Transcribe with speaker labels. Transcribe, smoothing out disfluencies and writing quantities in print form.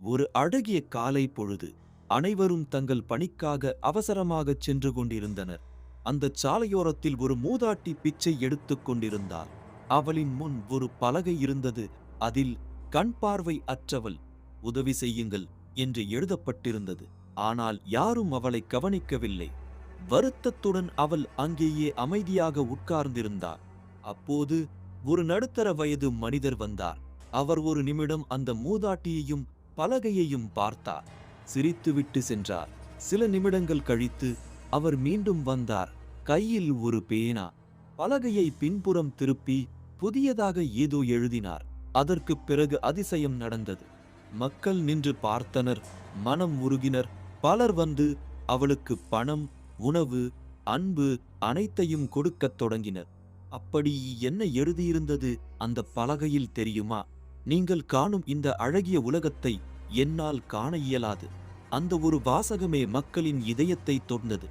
Speaker 1: ஒரு அழகிய காலை பொழுது அனைவரும் தங்கள் பணிக்காக அவசரமாகச் சென்று கொண்டிருந்தனர். அந்தச் சாலையோரத்தில் ஒரு மூதாட்டி பிச்சை எடுத்துக் கொண்டிருந்தாள். அவளின் முன் ஒரு பலகை இருந்தது. அதில் கண் பார்வை அற்றவள், உதவி செய்யுங்கள் என்று எழுதப்பட்டிருந்தது. ஆனால் யாரும் அவளை கவனிக்கவில்லை. வருத்தத்துடன் அவள் அங்கேயே அமைதியாக உட்கார்ந்திருந்தார். அப்போது ஒரு நடுத்தர வயது மனிதர் வந்தார். அவர் ஒரு நிமிடம் அந்த மூதாட்டியையும் பலகையையும் பார்த்தார். சிரித்துவிட்டு சென்றார். சில நிமிடங்கள் கழித்து அவர் மீண்டும் வந்தார். கையில் ஒரு பேனா. பலகையை பின்புறம் திருப்பி புதியதாக ஏதோ எழுதினார். அதற்குப் பிறகு அதிசயம் நடந்தது. மக்கள் நின்று பார்த்தனர், மனம் உருகினர். பலர் வந்து அவளுக்கு பணம், உணவு, அன்பு அனைத்தையும் கொடுக்கத் தொடங்கினர். அப்படி என்ன எழுதியிருந்தது அந்த பலகையில் தெரியுமா? நீங்கள் காணும் இந்த அழகிய உலகத்தை என்னால் காண இயலாது. அந்த ஒரு வாசகமே மக்களின் இதயத்தை தொட்டது.